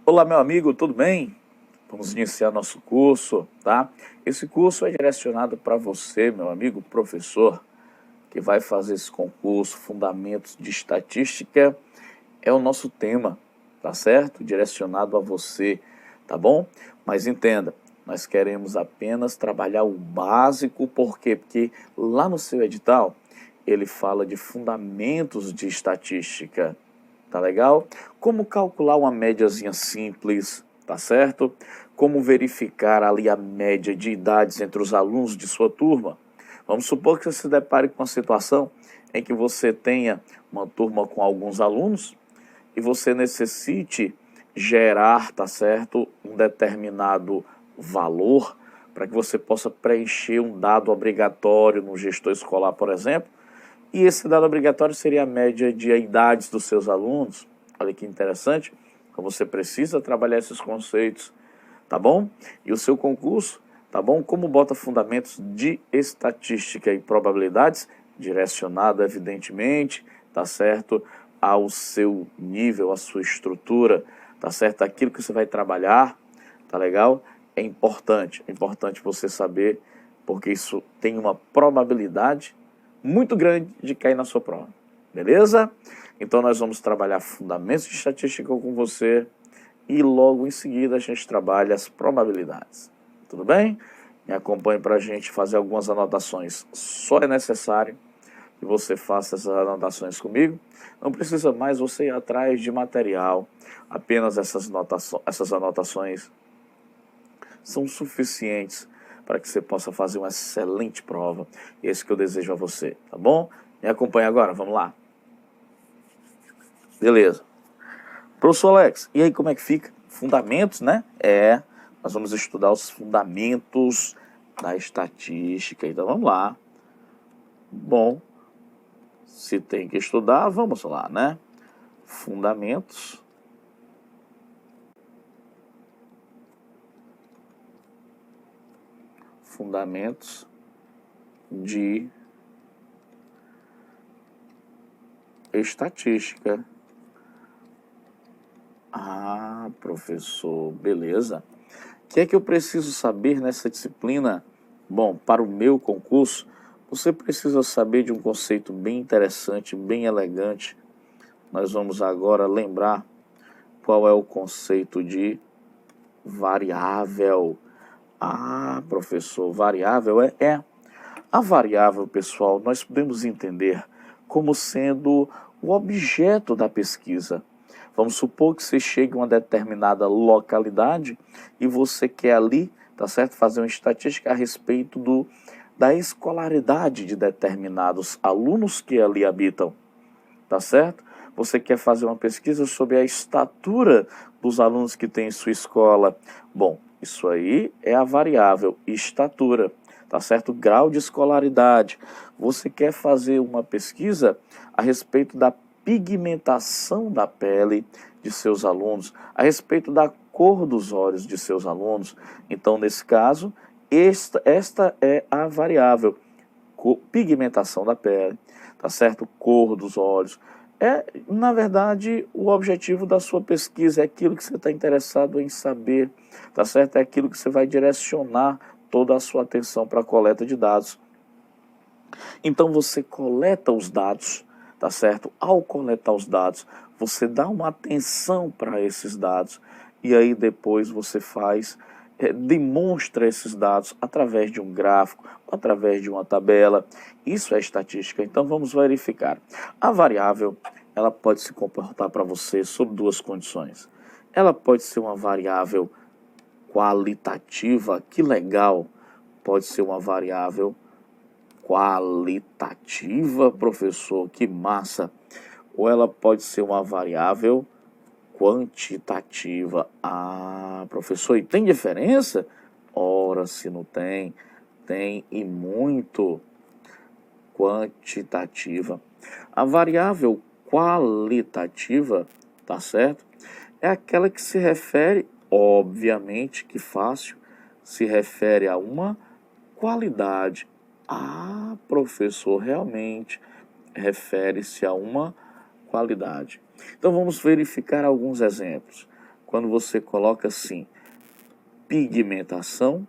Olá, meu amigo, tudo bem? Vamos iniciar nosso curso, tá? Esse curso é direcionado para você, meu amigo professor, que vai fazer esse concurso, Fundamentos de Estatística, é o nosso tema, tá certo? Direcionado a você, tá bom? Mas entenda, nós queremos apenas trabalhar o básico, por quê? Porque lá no seu edital, ele fala de fundamentos de estatística, tá legal? Como calcular uma médiazinha simples, tá certo? Como verificar ali a média de idades entre os alunos de sua turma. Vamos supor que você se depare com uma situação em que você tenha uma turma com alguns alunos e você necessite gerar, tá certo, um determinado valor para que você possa preencher um dado obrigatório no gestor escolar, por exemplo, e esse dado obrigatório seria a média de idades dos seus alunos. Olha que interessante. Então você precisa trabalhar esses conceitos, tá bom? E o seu concurso, tá bom? Como bota fundamentos de estatística e probabilidades, direcionado evidentemente, tá certo, ao seu nível, à sua estrutura, tá certo? Aquilo que você vai trabalhar, tá legal? É importante você saber, porque isso tem uma probabilidade muito grande de cair na sua prova, beleza? Então nós vamos trabalhar fundamentos de estatística com você e logo em seguida a gente trabalha as probabilidades, tudo bem? Me acompanhe para a gente fazer algumas anotações, só é necessário que você faça essas anotações comigo, não precisa mais você ir atrás de material, apenas essas anotações são suficientes para que você possa fazer uma excelente prova. E é isso que eu desejo a você, tá bom? Me acompanha agora, vamos lá. Beleza. Professor Alex, e aí como é que fica? Fundamentos, né? Nós vamos estudar os fundamentos da estatística. Então vamos lá. Bom, se tem que estudar, vamos lá, né? Fundamentos de estatística. Ah, professor, beleza. O que é que eu preciso saber nessa disciplina? Bom, para o meu concurso, você precisa saber de um conceito bem interessante, bem elegante. Nós vamos agora lembrar qual é o conceito de variável. Ah, professor, variável a variável, pessoal, nós podemos entender como sendo o objeto da pesquisa. Vamos supor que você chegue a uma determinada localidade e você quer ali, tá certo, fazer uma estatística a respeito da escolaridade de determinados alunos que ali habitam, tá certo? Você quer fazer uma pesquisa sobre a estatura dos alunos que tem em sua escola. Bom, isso aí é a variável estatura, tá certo? Grau de escolaridade. Você quer fazer uma pesquisa a respeito da pigmentação da pele de seus alunos, a respeito da cor dos olhos de seus alunos. Então, nesse caso, esta é a variável, pigmentação da pele, tá certo? Cor dos olhos. Na verdade, o objetivo da sua pesquisa é aquilo que você está interessado em saber, tá certo? É aquilo que você vai direcionar toda a sua atenção para a coleta de dados. Então você coleta os dados, tá certo? Ao coletar os dados, você dá uma atenção para esses dados e aí depois você demonstra esses dados através de um gráfico, através de uma tabela. Isso é estatística. Então vamos verificar. A variável, ela pode se comportar para você sob duas condições. Ela pode ser uma variável qualitativa, que legal. Pode ser uma variável qualitativa, professor, que massa. Ou ela pode ser uma variável quantitativa. Ah, professor, e tem diferença? Ora, se não tem, tem e muito. Quantitativa. A variável qualitativa, tá certo? É aquela que se refere, obviamente que fácil, se refere a uma qualidade. Ah, professor, realmente refere-se a uma qualidade. Então vamos verificar alguns exemplos. quando você coloca assim, pigmentação,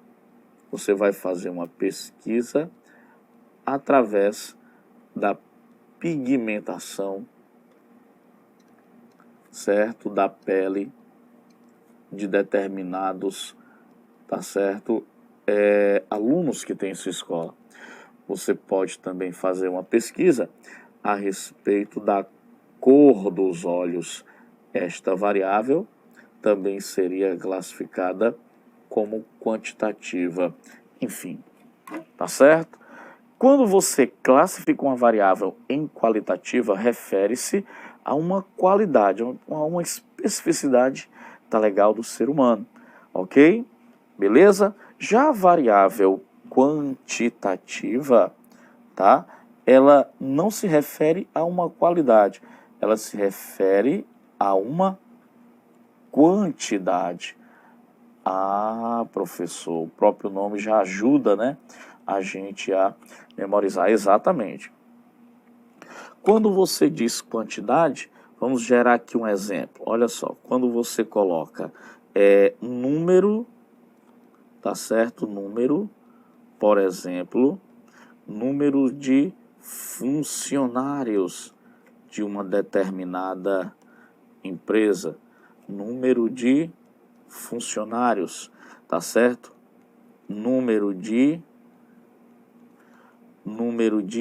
você vai fazer uma pesquisa através da pigmentação, certo, da pele de determinados, tá certo, alunos que tem em sua escola. Você pode também fazer uma pesquisa a respeito da cor dos olhos. Esta variável também seria classificada como quantitativa. Enfim, tá certo? Quando você classifica uma variável em qualitativa, refere-se a uma qualidade, a uma especificidade, tá legal, do ser humano, ok? Beleza? Já a variável quantitativa, tá? Ela não se refere a uma qualidade, ela se refere a uma quantidade. Ah, professor, o próprio nome já ajuda, né, a gente a memorizar exatamente. Quando você diz quantidade, vamos gerar aqui um exemplo. Olha só, quando você coloca número, tá certo? Número, por exemplo, número de funcionários de uma determinada empresa, número de funcionários, tá certo? Número de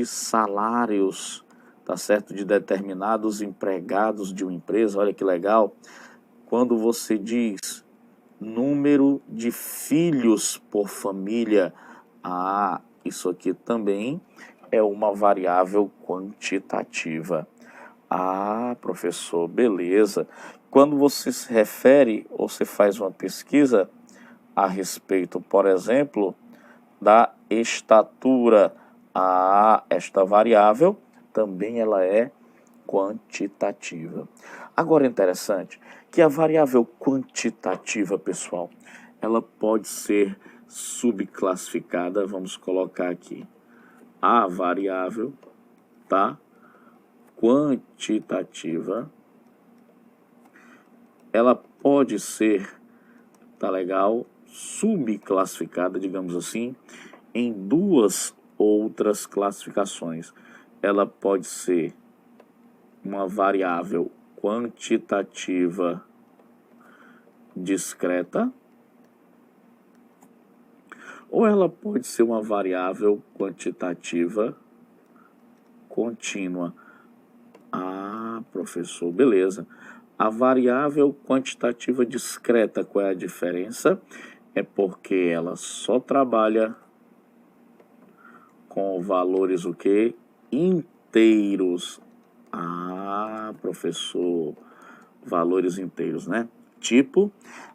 salários, tá certo? De determinados empregados de uma empresa. Olha que legal. Quando você diz número de filhos por família, isso aqui também é uma variável quantitativa. Professor, beleza. Quando você se refere ou você faz uma pesquisa a respeito, por exemplo, da estatura, esta variável também ela é quantitativa. Agora, interessante que a variável quantitativa, pessoal, ela pode ser subclassificada. Vamos colocar aqui a variável, tá? Quantitativa, ela pode ser, tá legal, subclassificada, digamos assim, em duas outras classificações. Ela pode ser uma variável quantitativa discreta, ou ela pode ser uma variável quantitativa contínua. Professor, beleza. A variável quantitativa discreta, qual é a diferença? É porque ela só trabalha com valores o quê? Inteiros. Professor, valores inteiros, né? Tipo,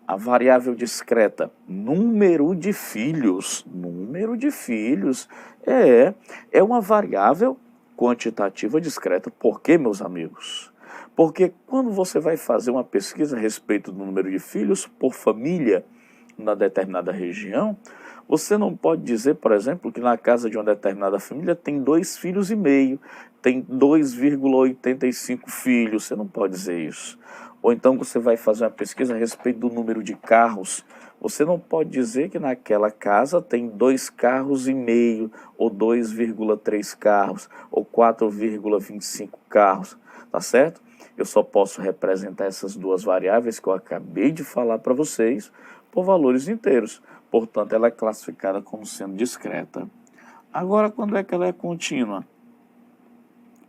a variável discreta, número de filhos. Número de filhos é uma variável quantitativa discreta. Por quê, meus amigos? Porque quando você vai fazer uma pesquisa a respeito do número de filhos por família na determinada região, você não pode dizer, por exemplo, que na casa de uma determinada família tem 2,5 filhos, tem 2,85 filhos. Você não pode dizer isso. Ou então você vai fazer uma pesquisa a respeito do número de carros. Você não pode dizer que naquela casa tem 2,5 carros, ou 2,3 carros, ou 4,25 carros, tá certo? Eu só posso representar essas duas variáveis que eu acabei de falar para vocês por valores inteiros. Portanto, ela é classificada como sendo discreta. Agora, quando é que ela é contínua?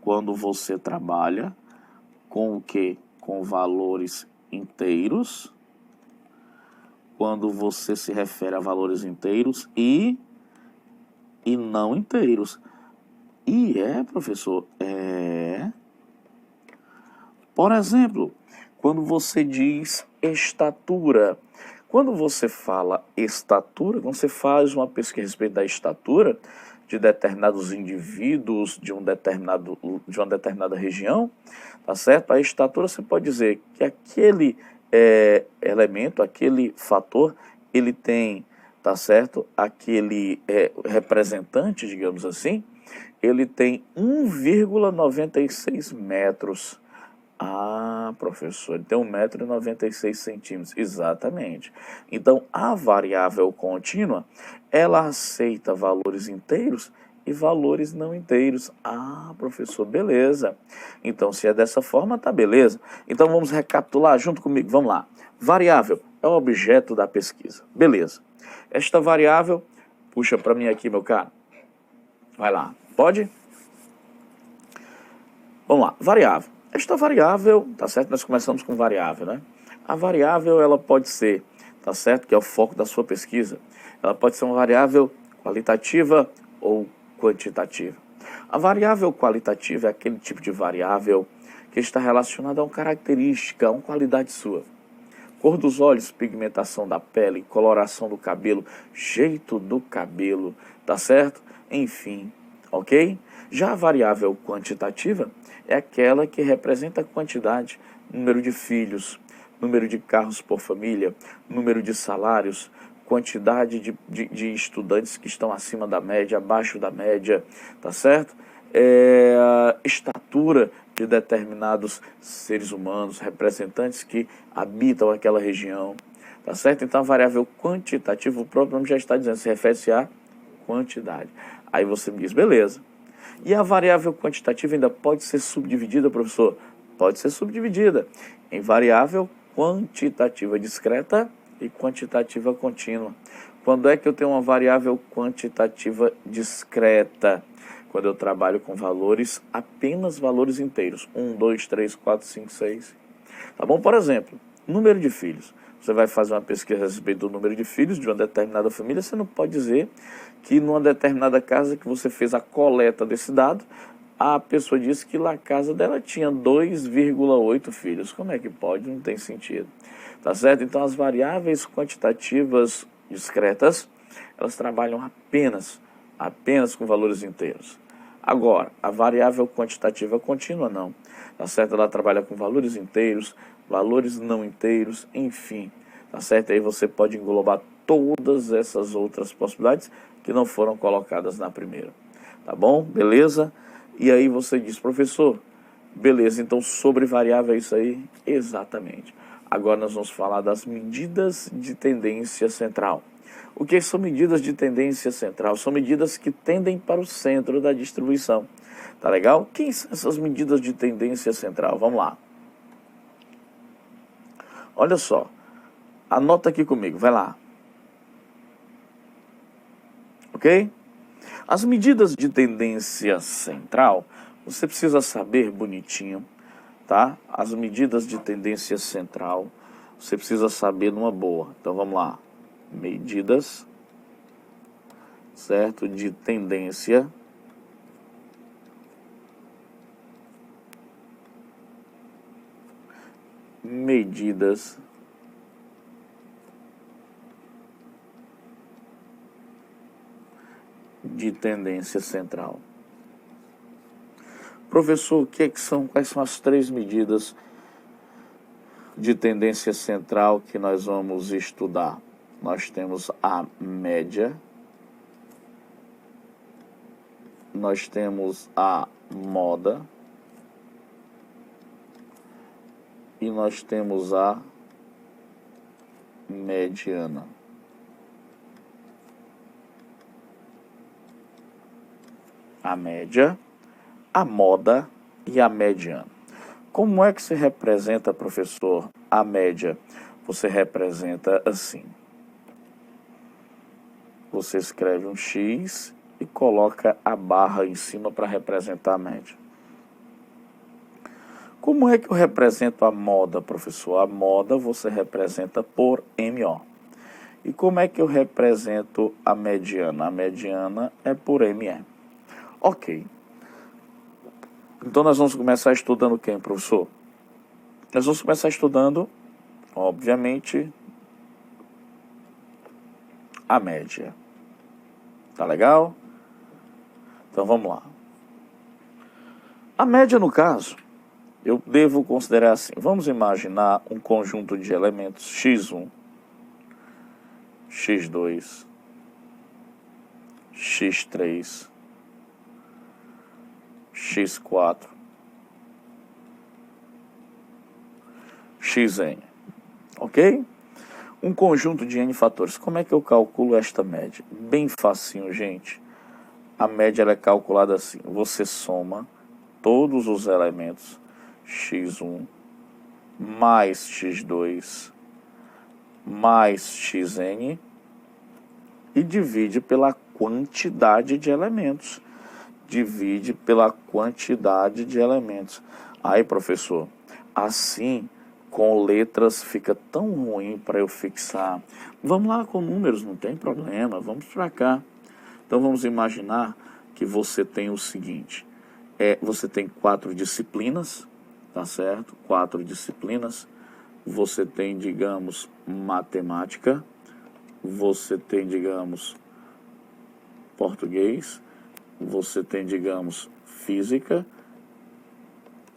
Quando você trabalha com o quê? Com valores inteiros. Quando você se refere a valores inteiros e não inteiros. Professor, Por exemplo, quando você diz estatura. Quando você fala estatura, quando você faz uma pesquisa a respeito da estatura de determinados indivíduos de uma determinada região, tá certo? A estatura, você pode dizer que aquele elemento, aquele fator, ele tem, tá certo? Aquele representante, digamos assim, ele tem 1,96 metros. professor, ele tem 1,96 m. Exatamente. Então, a variável contínua, ela aceita valores inteiros e valores não inteiros. Ah, professor, beleza. Então, se é dessa forma, tá beleza. Então, vamos recapitular junto comigo. Vamos lá. Variável é o objeto da pesquisa. Beleza. Esta variável, puxa para mim aqui, meu caro. Vai lá. Pode? Vamos lá. Variável. Esta variável, tá certo? Nós começamos com variável, né? A variável, ela pode ser, tá certo? Que é o foco da sua pesquisa. Ela pode ser uma variável qualitativa ou quantitativa. A variável qualitativa é aquele tipo de variável que está relacionada a uma característica, a uma qualidade sua. Cor dos olhos, pigmentação da pele, coloração do cabelo, jeito do cabelo, tá certo? Enfim, ok? Já a variável quantitativa é aquela que representa a quantidade, número de filhos, número de carros por família, número de salários, quantidade de estudantes que estão acima da média, abaixo da média, tá certo? Estatura de determinados seres humanos, representantes que habitam aquela região, tá certo? Então a variável quantitativa, o próprio nome já está dizendo, se refere à quantidade. Aí você me diz, beleza. E a variável quantitativa ainda pode ser subdividida, professor? Pode ser subdividida em variável quantitativa discreta e quantitativa contínua. Quando é que eu tenho uma variável quantitativa discreta? Quando eu trabalho com valores, apenas valores inteiros. 1, 2, 3, 4, 5, 6. Tá bom? Por exemplo, número de filhos. Você vai fazer uma pesquisa a respeito do número de filhos de uma determinada família, você não pode dizer que numa determinada casa que você fez a coleta desse dado, a pessoa disse que na casa dela tinha 2,8 filhos. Como é que pode? Não tem sentido. Tá certo? Então as variáveis quantitativas discretas, elas trabalham apenas com valores inteiros. Agora, a variável quantitativa contínua não. Tá certo? Ela trabalha com valores inteiros, valores não inteiros, enfim. Tá certo? Aí você pode englobar todas essas outras possibilidades que não foram colocadas na primeira. Tá bom? Beleza? E aí você diz, professor, beleza, então sobre variável é isso aí? Exatamente. Agora nós vamos falar das medidas de tendência central. O que são medidas de tendência central? São medidas que tendem para o centro da distribuição. Tá legal? Quem são essas medidas de tendência central? Vamos lá. Olha só. Anota aqui comigo, vai lá. Ok? As medidas de tendência central, você precisa saber bonitinho, tá? As medidas de tendência central, você precisa saber numa boa. Então vamos lá. Medidas, certo? De tendência medidas de tendência central. Professor, quais são as 3 medidas de tendência central que nós vamos estudar? Nós temos a média, nós temos a moda e nós temos a mediana. A média, a moda e a mediana. Como é que se representa, professor, a média? Você representa assim. Você escreve um X e coloca a barra em cima para representar a média. Como é que eu represento a moda, professor? A moda você representa por MO. E como é que eu represento a mediana? A mediana é por ME. Ok. Então nós vamos começar estudando quem, professor? Nós vamos começar estudando, obviamente, a média. Tá legal? Então vamos lá. A média, no caso, eu devo considerar assim. Vamos imaginar um conjunto de elementos x1, x2, x3, x4, xn, ok? Um conjunto de n fatores. Como é que eu calculo esta média? Bem facinho, gente. A média ela é calculada assim. Você soma todos os elementos x1 mais x2 mais xn e divide pela quantidade de elementos. Divide pela quantidade de elementos. Aí, professor, assim, com letras fica tão ruim para eu fixar. Vamos lá com números, não tem problema, vamos para cá. Então, vamos imaginar que você tem o seguinte. Você tem 4 disciplinas, tá certo? 4 disciplinas. Você tem, digamos, matemática. Você tem, digamos, português. Você tem, digamos, física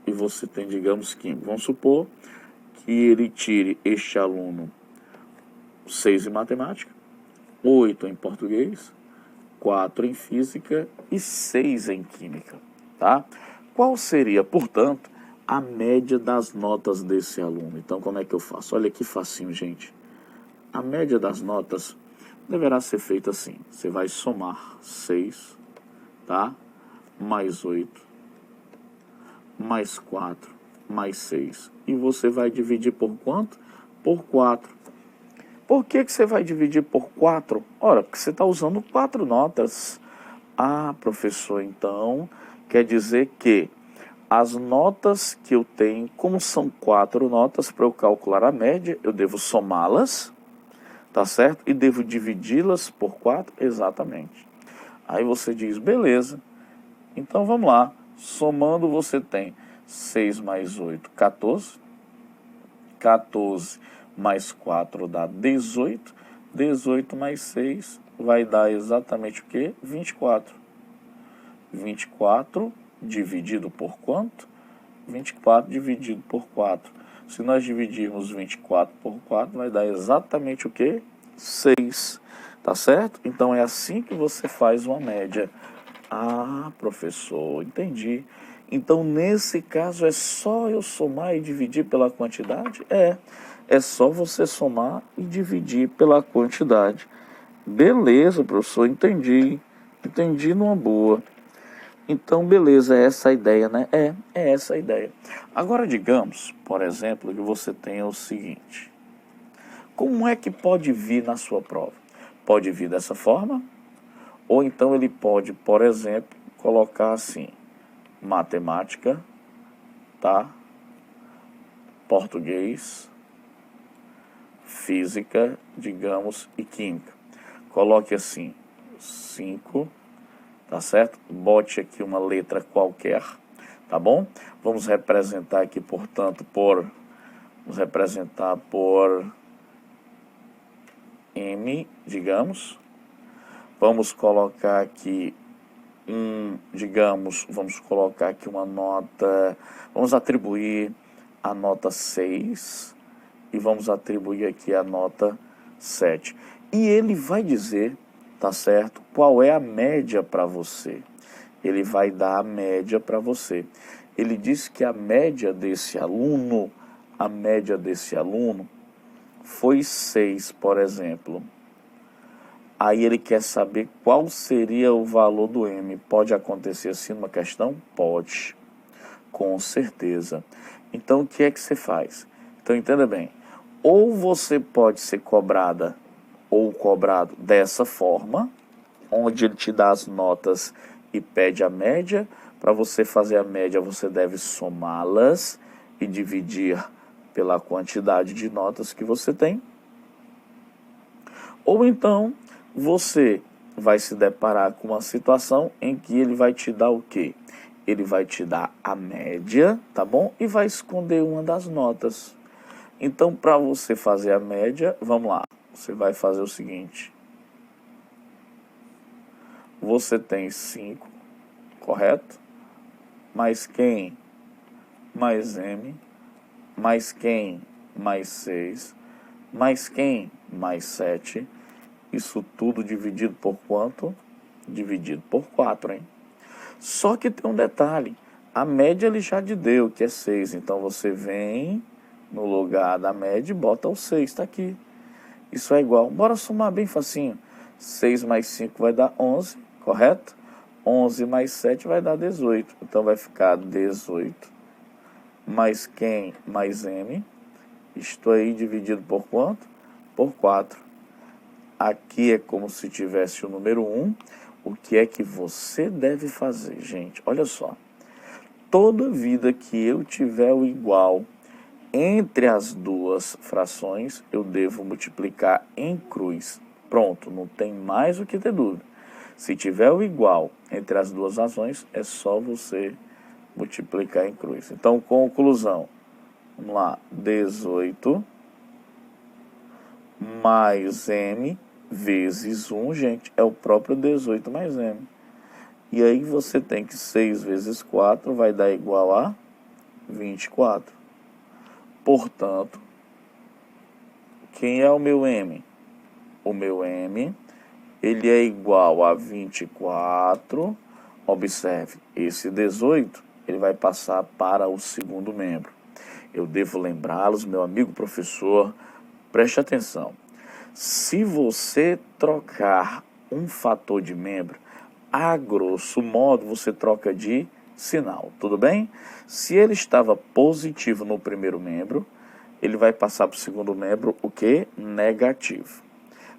e você tem, digamos, química. Vamos supor que ele tire este aluno 6 em matemática, 8 em português, 4 em física e 6 em química, tá? Qual seria, portanto, a média das notas desse aluno? Então, como é que eu faço? Olha que facinho, gente. A média das notas deverá ser feita assim. Você vai somar 6, tá? Mais 8, mais 4, mais 6. E você vai dividir por quanto? Por 4. Por que você vai dividir por 4? Ora, porque você está usando 4 notas. Ah, professor, então quer dizer que as notas que eu tenho, como são 4 notas, para eu calcular a média, eu devo somá-las, tá certo? E devo dividi-las por 4? Exatamente. Aí você diz, beleza. Então vamos lá, somando você tem 6 mais 8, 14, 14 mais 4 dá 18, 18 mais 6 vai dar exatamente o quê? 24. 24 dividido por quanto? 24 dividido por 4. Se nós dividirmos 24 por 4, vai dar exatamente o quê? 6, tá certo? Então é assim que você faz uma média. Ah, professor, entendi. Então, nesse caso, é só eu somar e dividir pela quantidade? É só você somar e dividir pela quantidade. Beleza, professor, entendi. Entendi numa boa. Então, beleza, é essa a ideia, né? É essa a ideia. Agora, digamos, por exemplo, que você tenha o seguinte. Como é que pode vir na sua prova? Pode vir dessa forma? Ou então ele pode, por exemplo, colocar assim, matemática, tá? Português, física, digamos, e química. Coloque assim, 5, tá certo? Bote aqui uma letra qualquer, tá bom? Vamos representar aqui, portanto, vamos representar por M, digamos. Vamos colocar aqui vamos colocar aqui uma nota, vamos atribuir a nota 6 e vamos atribuir aqui a nota 7. E ele vai dizer, tá certo, qual é a média para você. Ele vai dar a média para você. Ele diz que a média desse aluno foi 6, por exemplo. Aí ele quer saber qual seria o valor do M. Pode acontecer assim uma questão? Pode, com certeza. Então o que é que você faz? Então entenda bem, ou você pode ser cobrada ou cobrado dessa forma, onde ele te dá as notas e pede a média. Para você fazer a média, você deve somá-las e dividir pela quantidade de notas que você tem. Ou então você vai se deparar com uma situação em que ele vai te dar o quê? Ele vai te dar a média, tá bom? E vai esconder uma das notas. Então, para você fazer a média, vamos lá. Você vai fazer o seguinte. Você tem 5, correto? Mais quem? Mais M. Mais quem? Mais 6. Mais quem? Mais 7. Isso tudo dividido por quanto? Dividido por 4, hein? Só que tem um detalhe. A média ele já te deu, que é 6. Então, você vem, no lugar da média e bota o 6, está aqui. Isso é igual. Bora somar bem facinho. 6 mais 5 vai dar 11, correto? 11 mais 7 vai dar 18. Então vai ficar 18 mais quem? Mais m. Isto aí dividido por quanto? Por 4. Aqui é como se tivesse o número 1. O que é que você deve fazer, gente? Olha só. Toda vida que eu tiver o igual entre as duas frações, eu devo multiplicar em cruz. Pronto, não tem mais o que ter dúvida. Se tiver o igual entre as duas razões, é só você multiplicar em cruz. Então, conclusão. Vamos lá. 18 mais m vezes 1, gente, é o próprio 18 mais m. E aí você tem que 6 vezes 4 vai dar igual a 24. Portanto, quem é o meu m? O meu m, ele é igual a 24. Observe, esse 18, ele vai passar para o segundo membro. Eu devo lembrá-los, meu amigo professor, preste atenção. Se você trocar um fator de membro, a grosso modo você troca de sinal, tudo bem? Se ele estava positivo no primeiro membro, ele vai passar para o segundo membro o que? Negativo.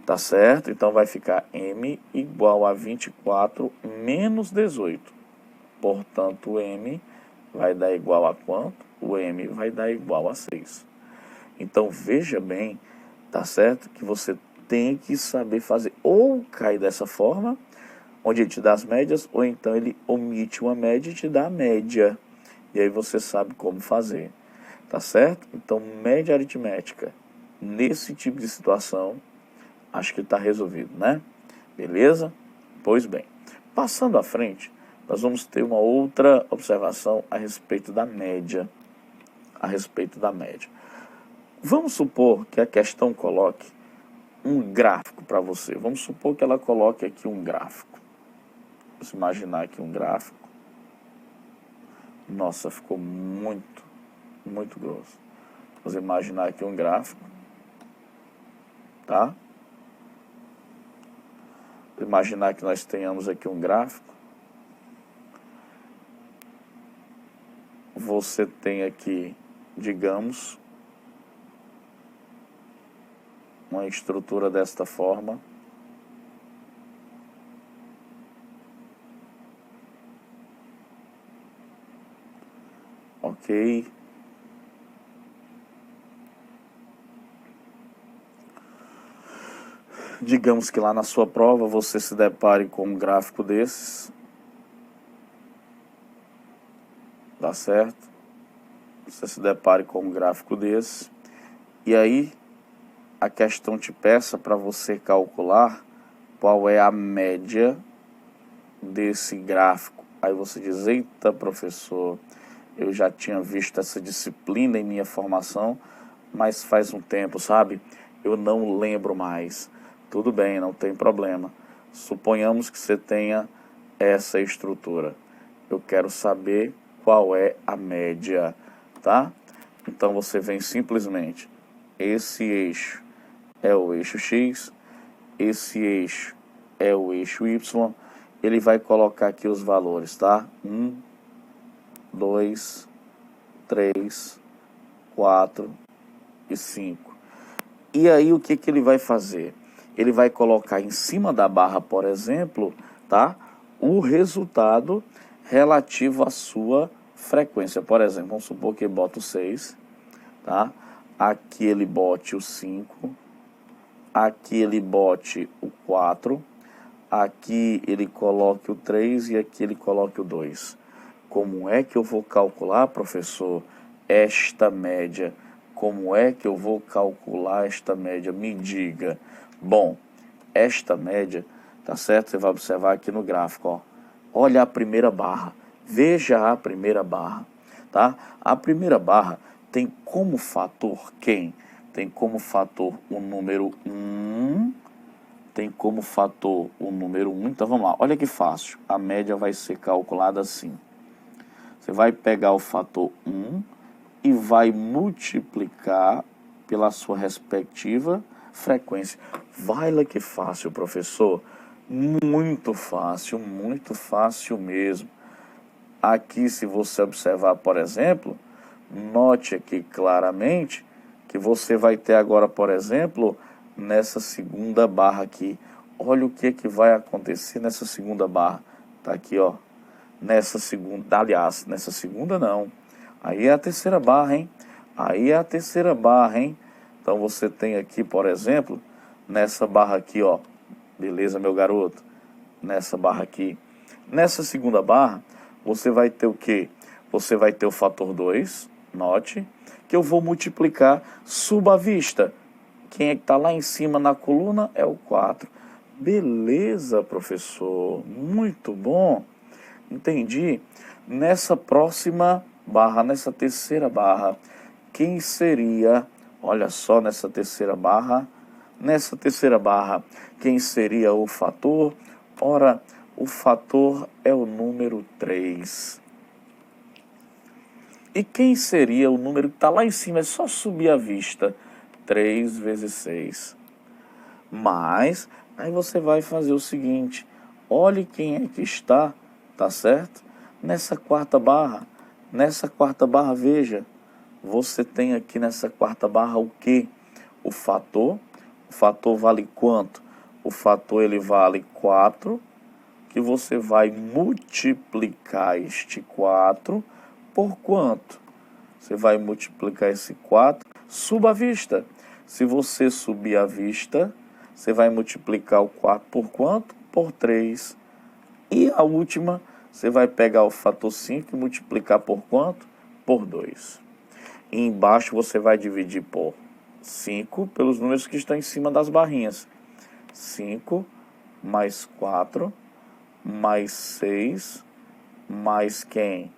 Tá certo? Então vai ficar m igual a 24 menos 18. Portanto, m vai dar igual a quanto? O m vai dar igual a 6. Então veja bem, tá certo? Que você tem que saber fazer. Ou cai dessa forma, onde ele te dá as médias, ou então ele omite uma média e te dá a média. E aí você sabe como fazer. Tá certo? Então, média aritmética, nesse tipo de situação, acho que está resolvido, né? Beleza? Pois bem, passando à frente, nós vamos ter uma outra observação a respeito da média. A respeito da média. Vamos supor que a questão coloque um gráfico para você. Vamos supor que ela coloque aqui um gráfico. Vamos imaginar aqui um gráfico. Nossa, ficou muito grosso. Vamos imaginar aqui um gráfico. Tá? Imaginar que nós tenhamos aqui um gráfico. Você tem aqui, digamos, uma estrutura desta forma. Ok. Digamos que lá na sua prova você se depare com um gráfico desses. Tá certo? Você se depare com um gráfico desse. E aí a questão te peça para você calcular qual é a média desse gráfico. Aí você diz, eita professor, eu já tinha visto essa disciplina em minha formação, mas faz um tempo, sabe? Eu não lembro mais. Tudo bem, não tem problema. Suponhamos que você tenha essa estrutura. Eu quero saber qual é a média, tá? Então você vem simplesmente, esse eixo é o eixo X, esse eixo é o eixo Y, ele vai colocar aqui os valores, tá? 1, 2, 3, 4 e 5. E aí o que ele vai fazer? Ele vai colocar em cima da barra, por exemplo, tá? O resultado relativo à sua frequência. Por exemplo, vamos supor que ele bota o 6, tá? Aqui ele bote o 5, aqui ele bote o 4, aqui ele coloque o 3 e aqui ele coloque o 2. Como é que eu vou calcular, professor, esta média? Como é que eu vou calcular esta média? Me diga. Bom, esta média, tá certo? Você vai observar aqui no gráfico, ó. Olha a primeira barra. Veja a primeira barra, tá? A primeira barra tem como fator quem? Tem como fator o número 1. Tem como fator o número 1. Então vamos lá. Olha que fácil. A média vai ser calculada assim. Você vai pegar o fator 1 e vai multiplicar pela sua respectiva frequência. Vai lá que fácil, professor. Muito fácil mesmo. Aqui, se você observar, por exemplo, note aqui claramente que você vai ter agora, por exemplo, nessa segunda barra aqui. Olha o que vai acontecer nessa segunda barra. Tá aqui, ó. Nessa segunda, aliás, nessa segunda não. Aí é a terceira barra, hein? Então você tem aqui, por exemplo, nessa barra aqui, ó. Beleza, meu garoto? Nessa barra aqui. Nessa segunda barra, você vai ter o quê? Você vai ter o fator 2, note, que eu vou multiplicar suba à vista. Quem é que está lá em cima na coluna é o 4. Beleza, professor. Muito bom. Entendi. Nessa próxima barra, nessa terceira barra, quem seria, olha só, nessa terceira barra, quem seria o fator? Ora, o fator é o número 3. E quem seria o número que está lá em cima? É só subir a vista. 3 vezes 6. Mas, aí você vai fazer o seguinte. Olhe quem é que está, tá certo? Nessa quarta barra, veja. Você tem aqui nessa quarta barra o quê? O fator. O fator vale quanto? O fator ele vale 4, que você vai multiplicar este 4 por quanto? Você vai multiplicar esse 4, suba a vista. Se você subir a vista, você vai multiplicar o 4 por quanto? Por 3. E a última, você vai pegar o fator 5 e multiplicar por quanto? Por 2. E embaixo você vai dividir por 5 pelos números que estão em cima das barrinhas. 5 mais 4 mais 6 mais quem?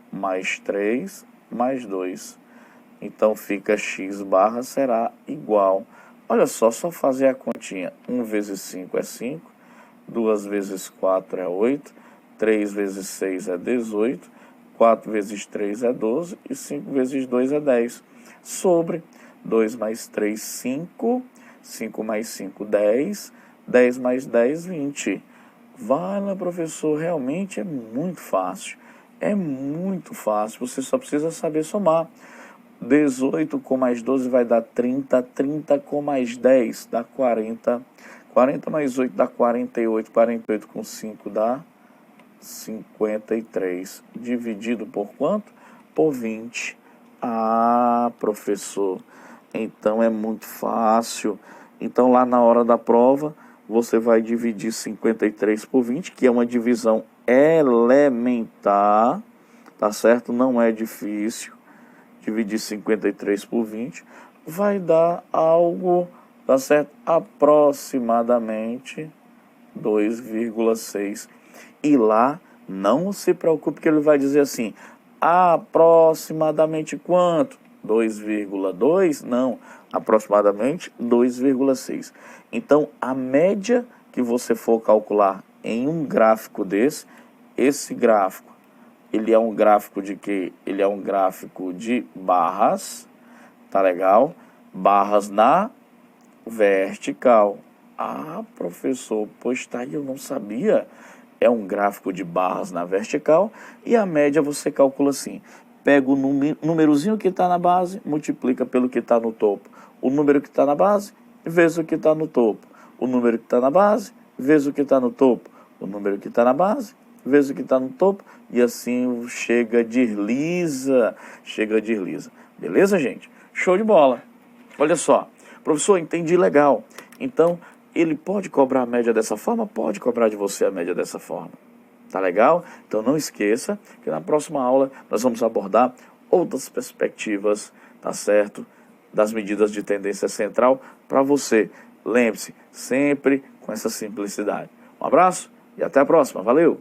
Mais 3 mais 2. Então fica x barra será igual. Olha só fazer a continha. 1 vezes 5 é 5, 2 vezes 4 é 8, 3 vezes 6 é 18, 4 vezes 3 é 12 e 5 vezes 2 é 10. Sobre 2 mais 3, 5, 5 mais 5, 10, 10 mais 10, 20. Vai lá, professor, realmente é muito fácil. Você só precisa saber somar. 18 com mais 12 vai dar 30, 30 com mais 10 dá 40, 40 mais 8 dá 48, 48 com 5 dá 53, dividido por quanto? Por 20. Ah, professor, então é muito fácil. Então lá na hora da prova, você vai dividir 53 por 20, que é uma divisão elementar, tá certo? Não é difícil. Dividir 53 por 20 vai dar algo, tá certo? Aproximadamente 2,6. E lá, não se preocupe que ele vai dizer assim, aproximadamente quanto? 2,2? Não, aproximadamente 2,6. Então, a média que você for calcular em um gráfico desse, esse gráfico, ele é um gráfico de quê? Ele é um gráfico de barras, tá legal? Barras na vertical. Ah, professor, pois tá aí, eu não sabia. É um gráfico de barras na vertical e a média você calcula assim. Pega o númerozinho que está na base, multiplica pelo que está no topo. O número que está na base, vezes o que está no topo. O número que está na base, vezes o que está no topo. O número que está na base, vezes o que está no topo. E assim chega de lisa. Beleza, gente? Show de bola. Olha só. Professor, entendi legal. Então, ele pode cobrar a média dessa forma? Pode cobrar de você a média dessa forma. Tá legal? Então não esqueça que na próxima aula nós vamos abordar outras perspectivas, tá certo? Das medidas de tendência central para você. Lembre-se, sempre com essa simplicidade. Um abraço e até a próxima. Valeu!